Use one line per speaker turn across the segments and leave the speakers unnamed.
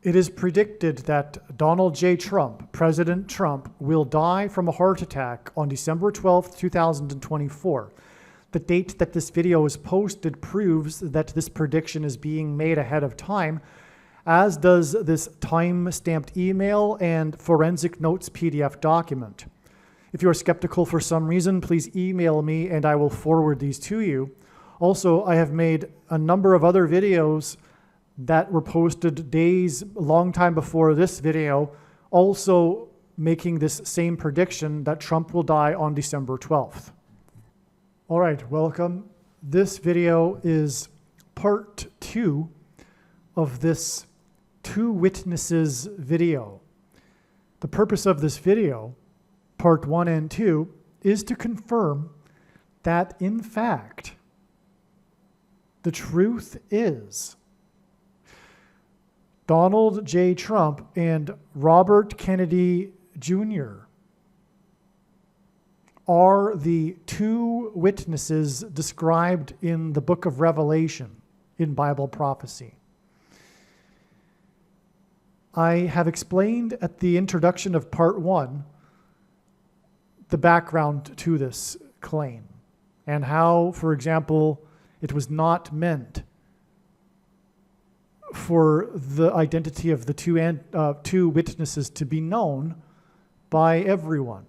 It is predicted that Donald J. Trump, President Trump, will die from a heart attack on December 12th, 2024. The date that this video is posted proves that this prediction is being made ahead of time, as does this time-stamped email and forensic notes PDF document. If you are skeptical for some reason, please email me and I will forward these to you. Also, I have made a number of other videos that were posted a long time before this video, also making this same prediction that Trump will die on December 12th. All right, welcome. This video is part 2 of this two witnesses video. The purpose of this video, part 1 and 2, is to confirm that in fact, the truth is Donald J. Trump and Robert Kennedy Jr. are the two witnesses described in the book of Revelation in Bible prophecy. I have explained at the introduction of part 1 the background to this claim and how, for example, it was not meant for the identity of the two witnesses to be known by everyone.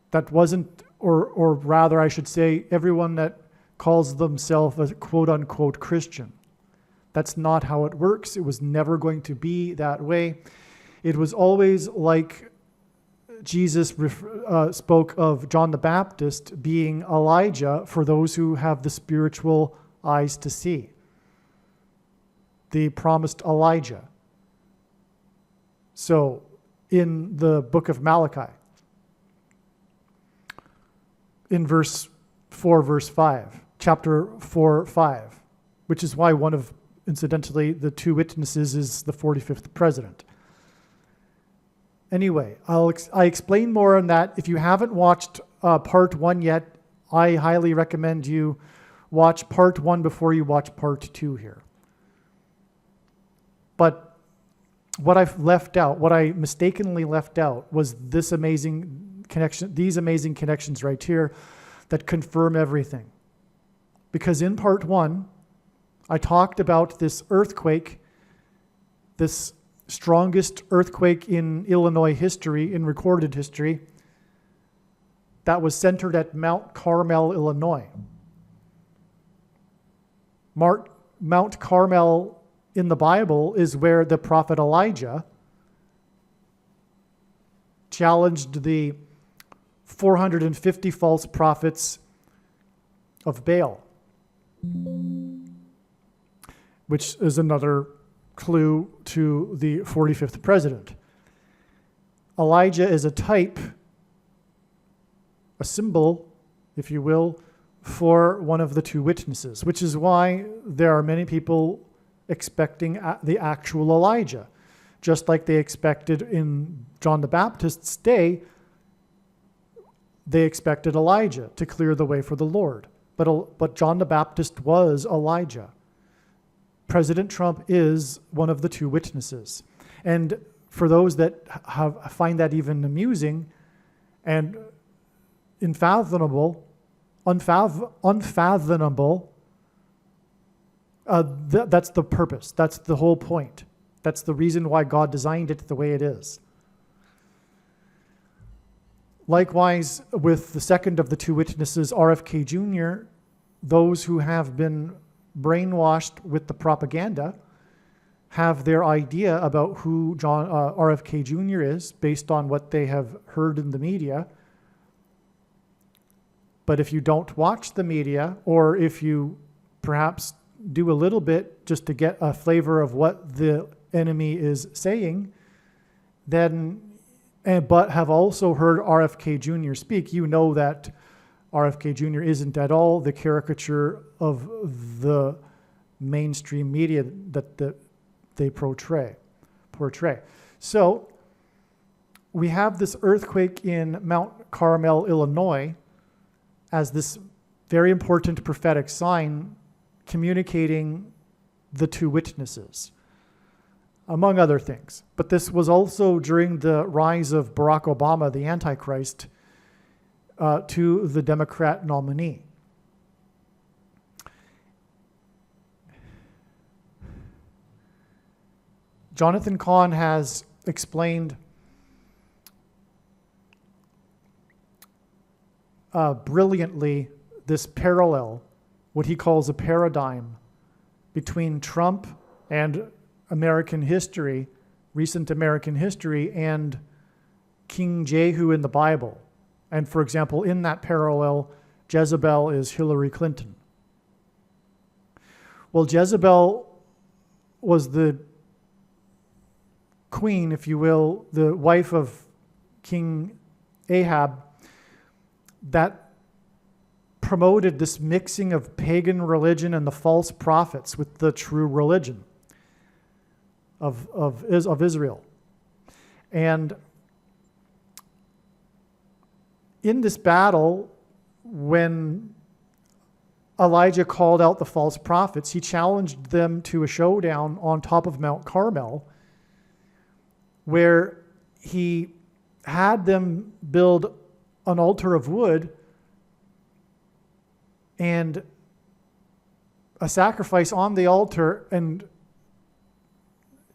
That wasn't, or rather I should say, everyone that calls themselves a quote-unquote Christian. That's not how it works. It was never going to be that way. It was always like Jesus spoke of John the Baptist being Elijah for those who have the spiritual eyes to see. The promised Elijah. So, in the book of Malachi, in verse 4, verse 5, chapter 4, 5, which is why one of, incidentally, the two witnesses is the 45th president. Anyway, I explain more on that. If you haven't watched part 1 yet, I highly recommend you watch part 1 before you watch part 2 here. But what I've left out, what I mistakenly left out, was this amazing connection, these amazing connections right here that confirm everything. Because in part 1, I talked about this earthquake, this strongest earthquake in Illinois history, in recorded history, that was centered at Mount Carmel, Illinois. Mount Carmel in the Bible is where the prophet Elijah challenged the 450 false prophets of Baal, which is another clue to the 45th president. Elijah is a type, a symbol, if you will, for one of the two witnesses, which is why there are many people expecting the actual Elijah, just like they expected in John the Baptist's day. They expected Elijah to clear the way for the Lord, but John the Baptist was Elijah. President Trump is one of the two witnesses, and for those that find that even amusing and unfathomable. That's the purpose. That's the whole point. That's the reason why God designed it the way it is. Likewise, with the second of the two witnesses, RFK Jr., those who have been brainwashed with the propaganda have their idea about who RFK Jr. is based on what they have heard in the media. But if you don't watch the media, or if you perhaps do a little bit just to get a flavor of what the enemy is saying, but have also heard RFK Jr. speak, you know that RFK Jr. isn't at all the caricature of the mainstream media that they portray. So we have this earthquake in Mount Carmel, Illinois, as this very important prophetic sign communicating the two witnesses. among other things. But this was also during the rise of Barack Obama, the Antichrist, to the Democrat nominee. Jonathan Cahn has explained brilliantly this parallel, what he calls a paradigm, between Trump and American history, recent American history, and King Jehu in the Bible. And for example, in that parallel, Jezebel is Hillary Clinton. Well, Jezebel was the queen, if you will, the wife of King Ahab, that promoted this mixing of pagan religion and the false prophets with the true religion of Israel. And in this battle, when Elijah called out the false prophets, he challenged them to a showdown on top of Mount Carmel, where he had them build an altar of wood and a sacrifice on the altar, and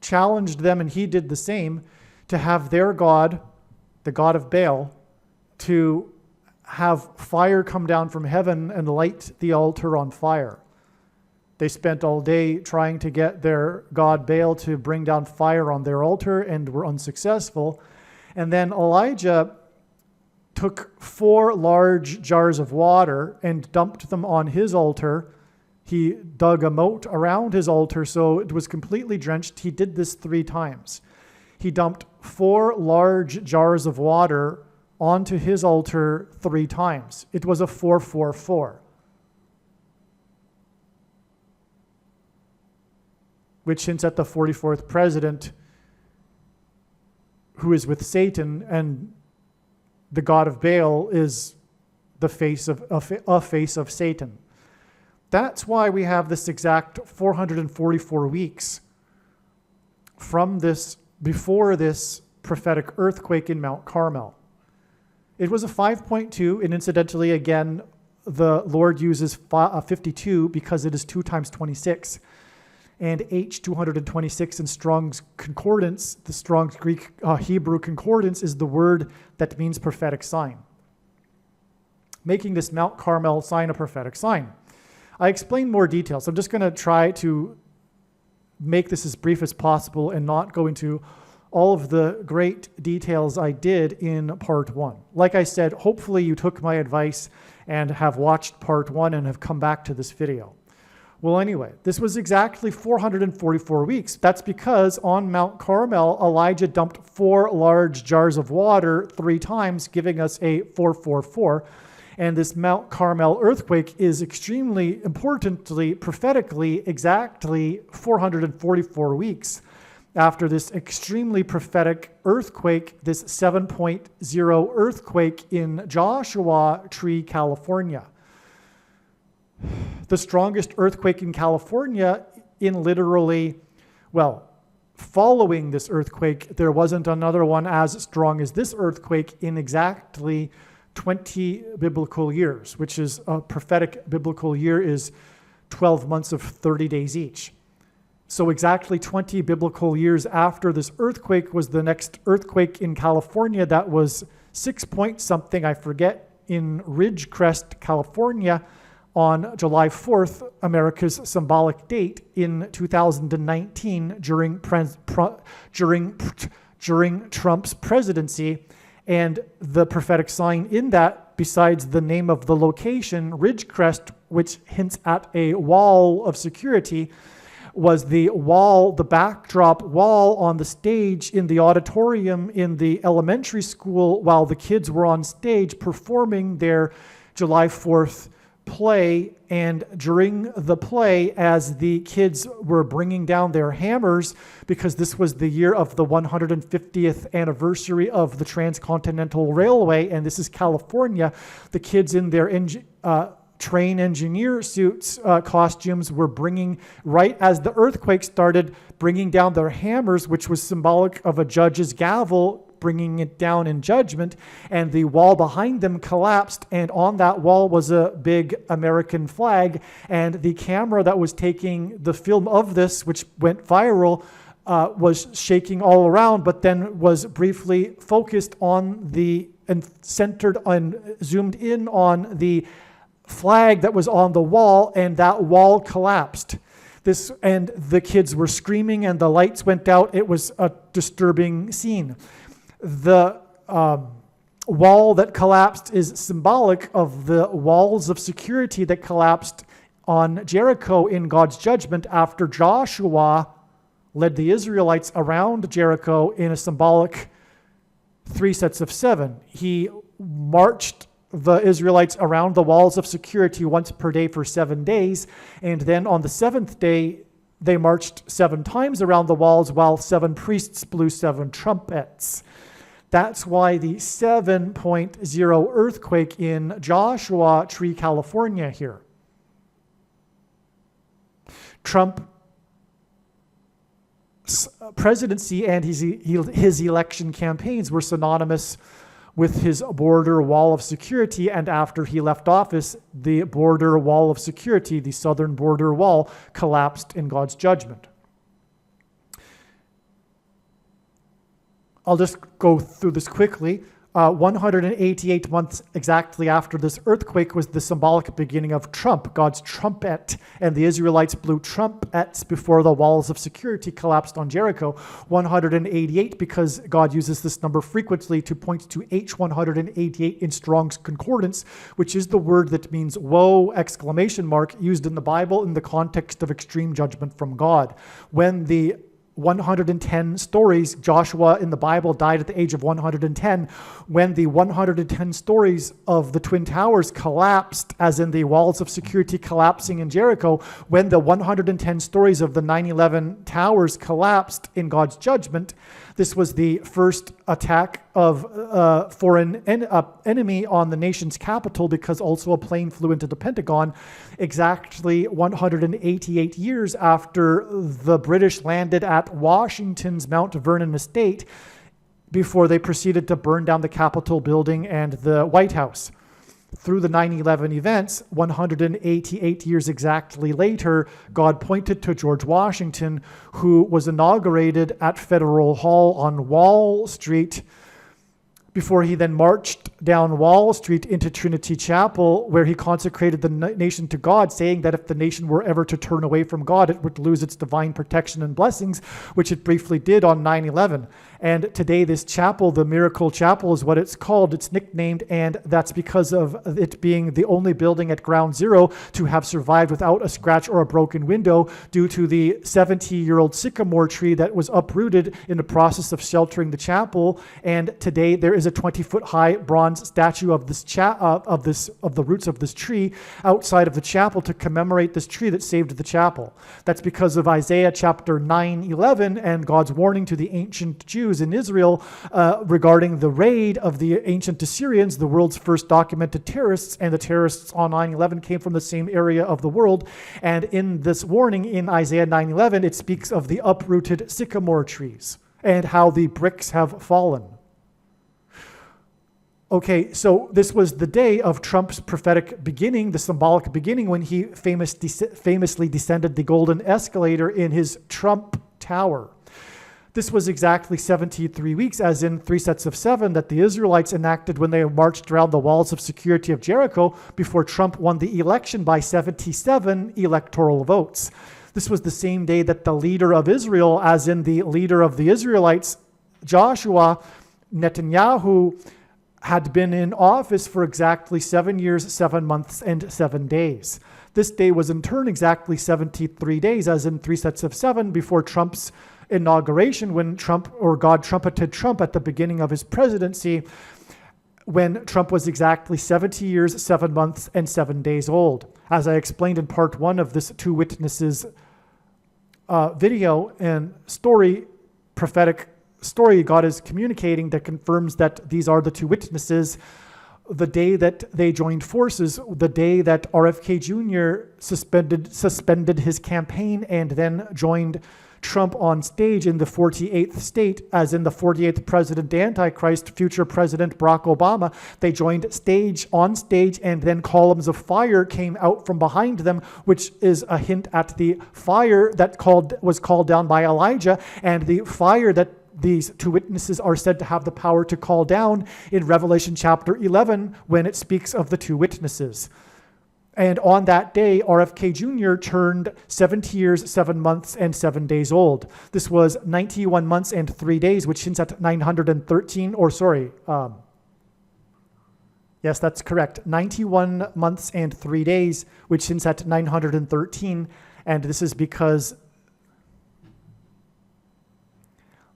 challenged them, and he did the same, to have their god, the god of Baal, to have fire come down from heaven and light the altar on fire. They spent all day trying to get their god Baal to bring down fire on their altar and were unsuccessful. And then Elijah took 4 large jars of water and dumped them on his altar. He dug a moat around his altar so it was completely drenched. He did this 3 times. He dumped 4 large jars of water onto his altar 3 times. It was a 4-4-4. Which hints at the 44th president, who is with Satan, and the god of Baal is the face of Satan. That's why we have this exact 444 weeks from this, before this prophetic earthquake in Mount Carmel. It was a 5.2, and incidentally, again, the Lord uses 52 because it is 2 times 26. And H226 in Strong's Concordance, the Strong's Greek Hebrew Concordance, is the word that means prophetic sign, making this Mount Carmel sign a prophetic sign. I explain more details. I'm just going to try to make this as brief as possible and not go into all of the great details I did in part 1. Like I said, hopefully you took my advice and have watched part 1 and have come back to this video. Well, anyway, this was exactly 444 weeks. That's because on Mount Carmel, Elijah dumped 4 large jars of water 3 times, giving us a 4-4-4. And this Mount Carmel earthquake is extremely importantly, prophetically, exactly 444 weeks after this extremely prophetic earthquake, this 7.0 earthquake in Joshua Tree, California. The strongest earthquake in California in literally, well, following this earthquake, there wasn't another one as strong as this earthquake in exactly 20 biblical years, which is a prophetic biblical year is 12 months of 30 days each. So exactly 20 biblical years after this earthquake was the next earthquake in California that was 6 point something, I forget, in Ridgecrest, California, on July 4th, America's symbolic date in 2019 during Trump's presidency. And the prophetic sign in that, besides the name of the location, Ridgecrest, which hints at a wall of security, was the wall, the backdrop wall on the stage in the auditorium in the elementary school while the kids were on stage performing their July 4th play. And during the play, as the kids were bringing down their hammers, because this was the year of the 150th anniversary of the Transcontinental Railway, and this is California, the kids in their train engineer suits, costumes were bringing, right as the earthquake started, bringing down their hammers, which was symbolic of a judge's gavel, bringing it down in judgment, and the wall behind them collapsed, and on that wall was a big American flag, and the camera that was taking the film of this, which went viral, was shaking all around, but then was briefly focused on and centered on, zoomed in on the flag that was on the wall, and that wall collapsed. And the kids were screaming, and the lights went out. It was a disturbing scene. The wall that collapsed is symbolic of the walls of security that collapsed on Jericho in God's judgment after Joshua led the Israelites around Jericho in a symbolic 3 sets of 7. He marched the Israelites around the walls of security once per day for 7 days, and then on the 7th day, they marched 7 times around the walls while 7 priests blew 7 trumpets. That's why the 7.0 earthquake in Joshua Tree, California here. Trump's presidency and his election campaigns were synonymous with his border wall of security, and after he left office, the border wall of security, the southern border wall, collapsed in God's judgment. I'll just go through this quickly. 188 months exactly after this earthquake was the symbolic beginning of Trump, God's trumpet, and the Israelites blew trumpets before the walls of security collapsed on Jericho. 188 because God uses this number frequently to point to H188 in Strong's Concordance, which is the word that means woe, ! Used in the Bible in the context of extreme judgment from God. When the 110 stories, Joshua in the Bible died at the age of 110. When the 110 stories of the Twin Towers collapsed, as in the walls of security collapsing in Jericho, when the 110 stories of the 9/11 towers collapsed in God's judgment, this was the first attack of a foreign enemy on the nation's capital, because also a plane flew into the Pentagon exactly 188 years after the British landed at Washington's Mount Vernon estate, before they proceeded to burn down the Capitol building and the White House. Through the 9/11 events, 188 years exactly later, God pointed to George Washington, who was inaugurated at Federal Hall on Wall Street, before he then marched down Wall Street into Trinity Chapel, where he consecrated the nation to God, saying that if the nation were ever to turn away from God, it would lose its divine protection and blessings, which it briefly did on 9/11. And today this chapel, the Miracle Chapel, is what it's called. It's nicknamed, and that's because of it being the only building at Ground Zero to have survived without a scratch or a broken window, due to the 70-year-old sycamore tree that was uprooted in the process of sheltering the chapel. And today there is a 20-foot-high bronze statue of the roots of this tree outside of the chapel to commemorate this tree that saved the chapel. That's because of Isaiah chapter 9:11 and God's warning to the ancient Jews in Israel regarding the raid of the ancient Assyrians, the world's first documented terrorists, and the terrorists on 9/11 came from the same area of the world. And in this warning in Isaiah 9:11, it speaks of the uprooted sycamore trees and how the bricks have fallen. Okay, so this was the day of Trump's prophetic beginning, the symbolic beginning, when he famously descended the golden escalator in his Trump Tower. This was exactly 73 weeks, as in 3 sets of 7, that the Israelites enacted when they marched around the walls of security of Jericho before Trump won the election by 77 electoral votes. This was the same day that the leader of Israel, as in the leader of the Israelites, Joshua, Netanyahu, had been in office for exactly 7 years, 7 months, and 7 days. This day was in turn exactly 73 days, as in 3 sets of 7, before Trump's inauguration, when God trumpeted Trump at the beginning of his presidency, when Trump was exactly 70 years, 7 months, and 7 days old. As I explained in part 1 of this Two Witnesses video and story, prophetic story God is communicating that confirms that these are the two witnesses. the day that they joined forces, the day that RFK Jr. suspended his campaign and then joined Trump on stage in the 48th state, as in the 48th president, Antichrist, future President Barack Obama. They joined on stage, and then columns of fire came out from behind them, which is a hint at the fire that was called down by Elijah, and the fire that these two witnesses are said to have the power to call down in Revelation chapter 11 when it speaks of the two witnesses. And on that day, RFK Jr. turned 70 years, 7 months, and 7 days old. This was 91 months and 3 days, which hints at 913, yes, that's correct. 91 months and 3 days, which hints at 913. And this is because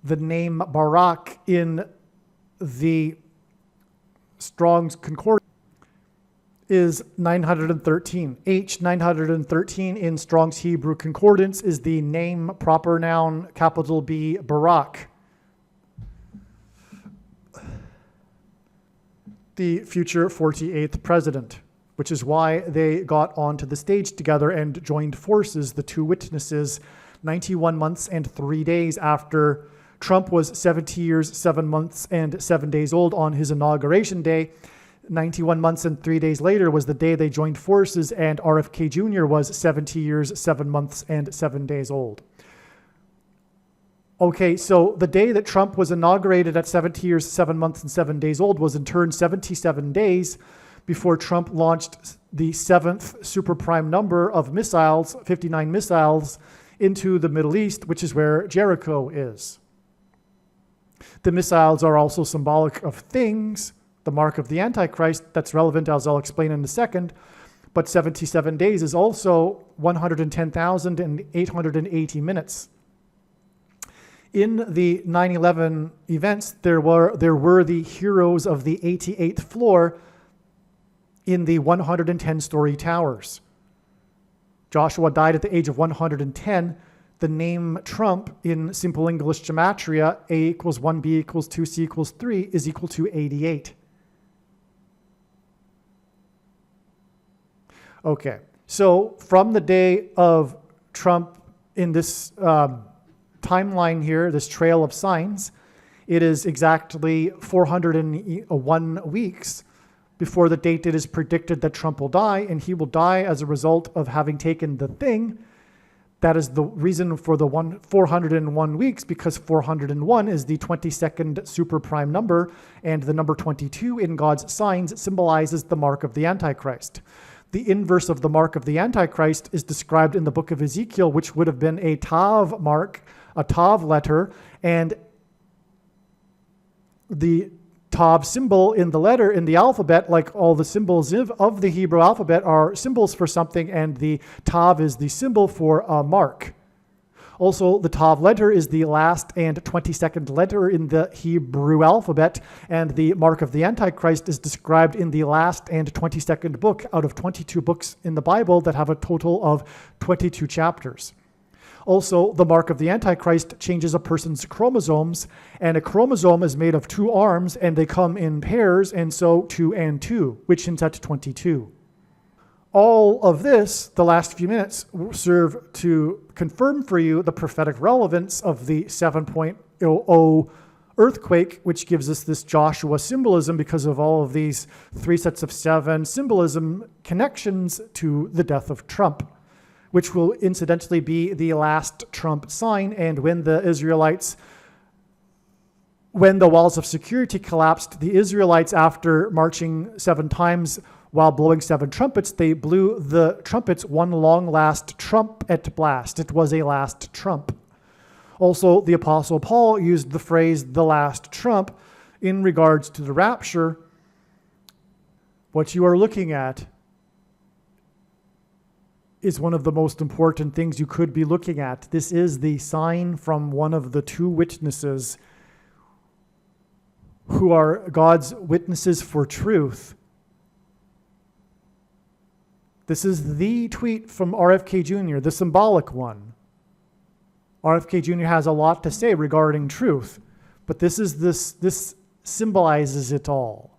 the name Barak in the Strong's Concordance is 913. H913 in Strong's Hebrew Concordance is the name, proper noun, capital B, Barak. The future 48th president, which is why they got onto the stage together and joined forces, the two witnesses, 91 months and 3 days after Trump was 70 years, 7 months, and 7 days old on his inauguration day. 91 months and 3 days later was the day they joined forces, and RFK Jr. was 70 years, 7 months, and 7 days old. Okay, so the day that Trump was inaugurated at 70 years, 7 months, and 7 days old was in turn 77 days before Trump launched the 7th super prime number of missiles, 59 missiles, into the Middle East, which is where Jericho is. The missiles are also symbolic of things, the mark of the Antichrist. That's relevant, as I'll explain in a second. But 77 days is also 110,880 minutes. In the 9/11 events, there were the heroes of the 88th floor in the 110-story towers. Joshua died at the age of 110. The name Trump in simple English gematria, A equals 1, B equals 2, C equals 3, is equal to 88. Okay, so from the day of Trump in this timeline here, this trail of signs, it is exactly 401 weeks before the date it is predicted that Trump will die, and he will die as a result of having taken the thing. That is the reason for the 401 weeks, because 401 is the 22nd super prime number, and the number 22 in God's signs symbolizes the mark of the Antichrist. The inverse of the mark of the Antichrist is described in the book of Ezekiel, which would have been a Tav mark, a Tav letter, and the Tav symbol in the letter, in the alphabet, like all the symbols of the Hebrew alphabet, are symbols for something, and the Tav is the symbol for a mark. Also, the Tav letter is the last and 22nd letter in the Hebrew alphabet, and the mark of the Antichrist is described in the last and 22nd book out of 22 books in the Bible that have a total of 22 chapters. Also, the mark of the Antichrist changes a person's chromosomes, and a chromosome is made of 2 arms, and they come in pairs, and so 2 and 2, which hints at 22. All of this, the last few minutes, serve to confirm for you the prophetic relevance of the 7.00 earthquake, which gives us this Joshua symbolism because of all of these 3 sets of 7 symbolism connections to the death of Trump, which will incidentally be the last Trump sign. And when the walls of security collapsed, the Israelites, after marching 7 times while blowing 7 trumpets, they blew the trumpets one long last trumpet blast. It was a last trump. Also, the Apostle Paul used the phrase, the last trump, in regards to the rapture. What you are looking at is one of the most important things you could be looking at. This is the sign from one of the 2 witnesses who are God's witnesses for truth. This is the tweet from RFK Jr., the symbolic one. RFK Jr. has a lot to say regarding truth, but this symbolizes it all.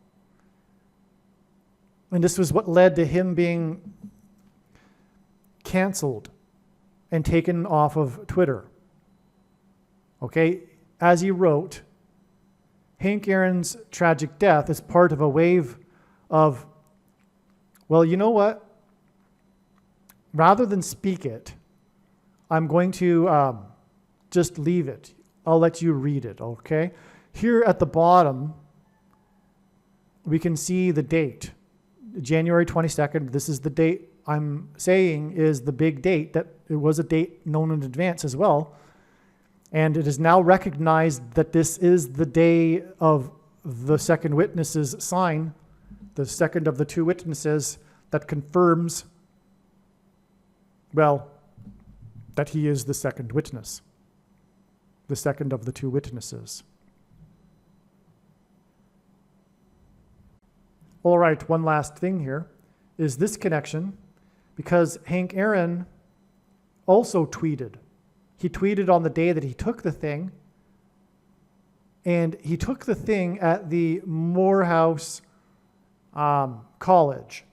And this was what led to him being canceled and taken off of Twitter. Okay, as he wrote, Hank Aaron's tragic death is part of a wave of, well, you know what? Rather than speak it, I'm going to just leave it. I'll let you read it, okay? Here at the bottom, we can see the date, January 22nd. This is the date I'm saying is the big date. That it was a date known in advance as well. And it is now recognized that this is the day of the second witness's sign, the second of the two witnesses that confirms, well, that he is the second witness, the second of the two witnesses. All right, one last thing here is this connection, because Hank Aaron also tweeted. He tweeted on the day that he took the thing, and he took the thing at the Morehouse College.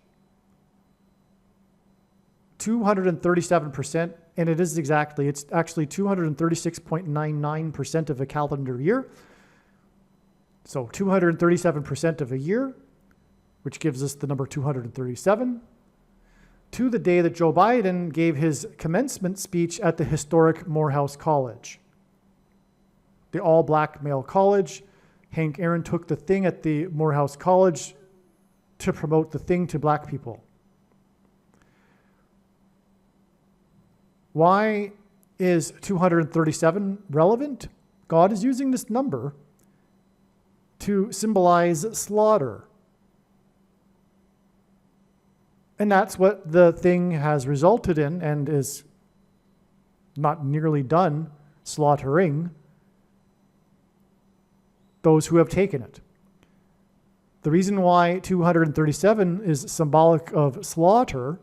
237%, and it's actually 236.99% of a calendar year. So 237% of a year, which gives us the number 237, to the day that Joe Biden gave his commencement speech at the historic Morehouse College. The all-black male college. Hank Aaron took the thing at the Morehouse College to promote the thing to black people. Why is 237 relevant? God is using this number to symbolize slaughter. And that's what the thing has resulted in, and is not nearly done, slaughtering those who have taken it. The reason why 237 is symbolic of slaughter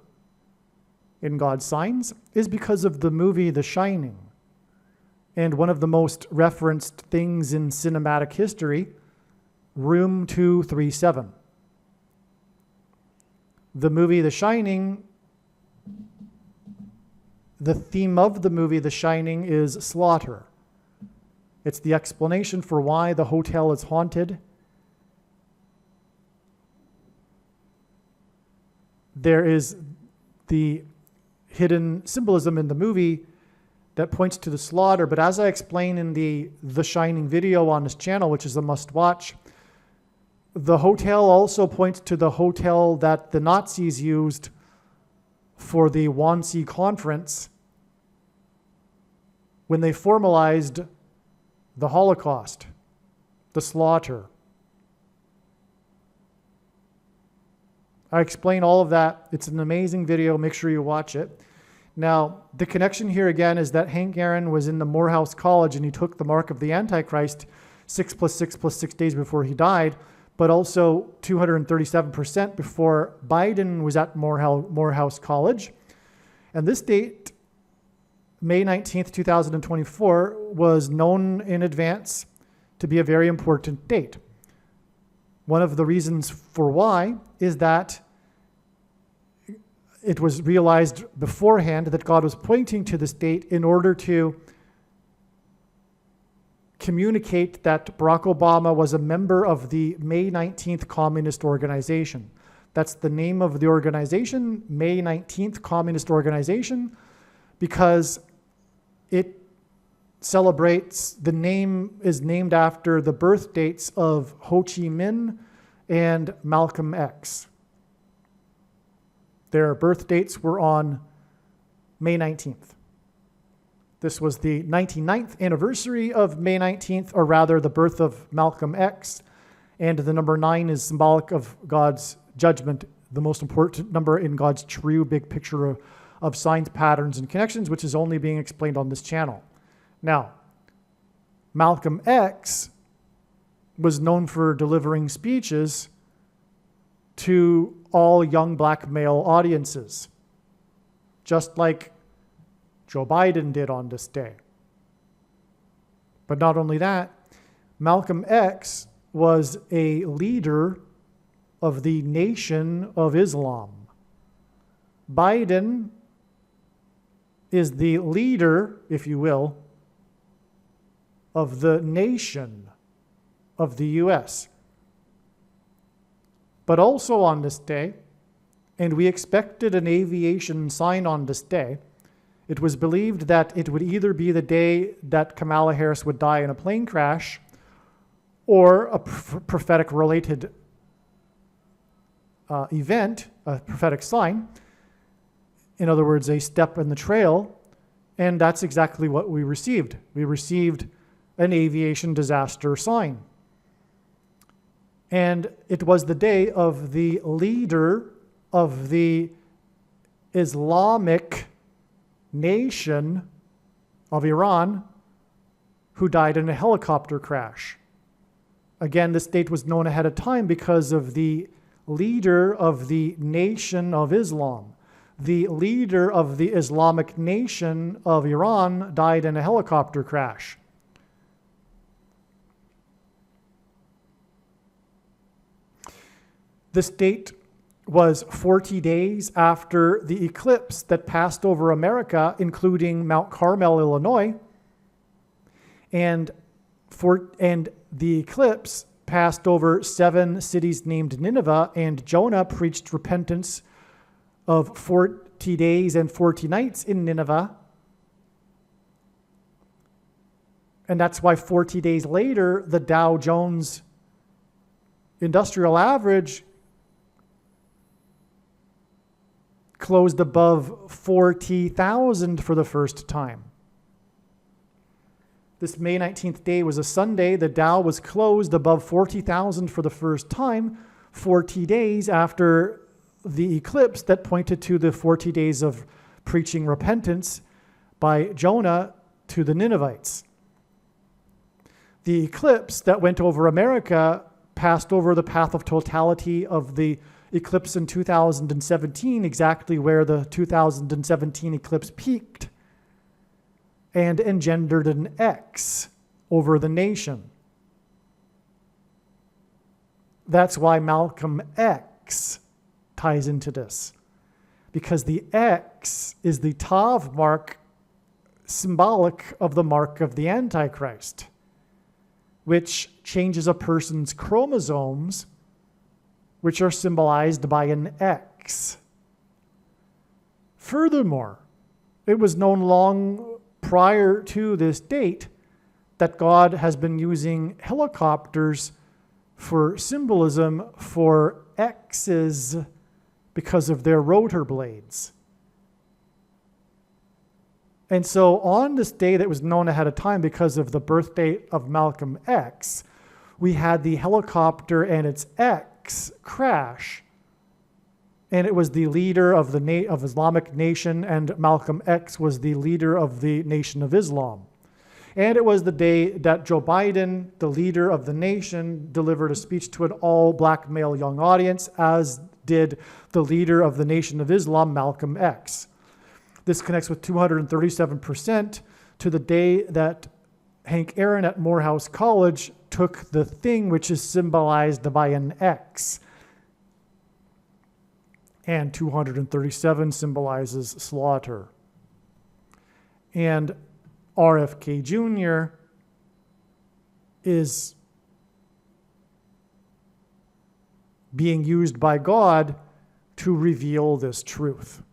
in God's signs is because of the movie The Shining. And one of the most referenced things in cinematic history, Room 237. The movie The Shining, the theme of the movie The Shining is slaughter. It's the explanation for why the hotel is haunted. There is the hidden symbolism in the movie that points to the slaughter, but as I explain in the Shining video on this channel, which is a must-watch, the hotel also points to the hotel that the Nazis used for the Wannsee Conference when they formalized the Holocaust, the slaughter. I explain all of that. It's an amazing video. Make sure you watch it. Now, the connection here again is that Hank Aaron was in the Morehouse College and he took the mark of the Antichrist 6 + 6 + 6 days before he died, but also 237% before Biden was at Morehouse College. And this date, May 19th, 2024, was known in advance to be a very important date. One of the reasons for why is that it was realized beforehand that God was pointing to this date in order to communicate that Barack Obama was a member of the May 19th Communist Organization. That's the name of the organization, May 19th Communist Organization, because it celebrates, the name is named after the birth dates of Ho Chi Minh and Malcolm X. Their birth dates were on May 19th. This was the 99th anniversary of May 19th, or rather the birth of Malcolm X, and the number 9 is symbolic of God's judgment, the most important number in God's true big picture of signs, patterns, and connections, which is only being explained on this channel. Now, Malcolm X was known for delivering speeches to all young black male audiences, just like Joe Biden did on this day. But not only that, Malcolm X was a leader of the Nation of Islam. Biden is the leader, if you will, of the nation of the U.S. But also on this day, and we expected an aviation sign on this day, it was believed that it would either be the day that Kamala Harris would die in a plane crash or a prophetic related event, a prophetic sign. In other words, a step in the trail. And that's exactly what we received. We received an aviation disaster sign. And it was the day of the leader of the Islamic nation of Iran who died in a helicopter crash. Again, this date was known ahead of time because of the leader of the Nation of Islam. The leader of the Islamic nation of Iran died in a helicopter crash. This date was 40 days after the eclipse that passed over America, including Mount Carmel, Illinois. And the eclipse passed over 7 cities named Nineveh, and Jonah preached repentance of 40 days and 40 nights in Nineveh. And that's why 40 days later, the Dow Jones Industrial Average closed above 40,000 for the first time. This May 19th day was a Sunday. The Dow was closed above 40,000 for the first time, 40 days after the eclipse that pointed to the 40 days of preaching repentance by Jonah to the Ninevites. The eclipse that went over America passed over the path of totality of the eclipse in 2017, exactly where the 2017 eclipse peaked, and engendered an X over the nation. That's why Malcolm X ties into this, because the X is the Tav mark, symbolic of the mark of the Antichrist, which changes a person's chromosomes, which are symbolized by an X. Furthermore, it was known long prior to this date that God has been using helicopters for symbolism for X's because of their rotor blades. And so on this day that was known ahead of time because of the birth date of Malcolm X, we had the helicopter and its X crash. And it was the leader of the of Islamic nation, and Malcolm X was the leader of the Nation of Islam. And it was the day that Joe Biden, the leader of the nation, delivered a speech to an all-black male young audience, as did the leader of the Nation of Islam, Malcolm X. This connects with 237% to the day that Hank Aaron at Morehouse College took the thing which is symbolized by an X. And 237 symbolizes slaughter. And RFK Jr. is being used by God to reveal this truth.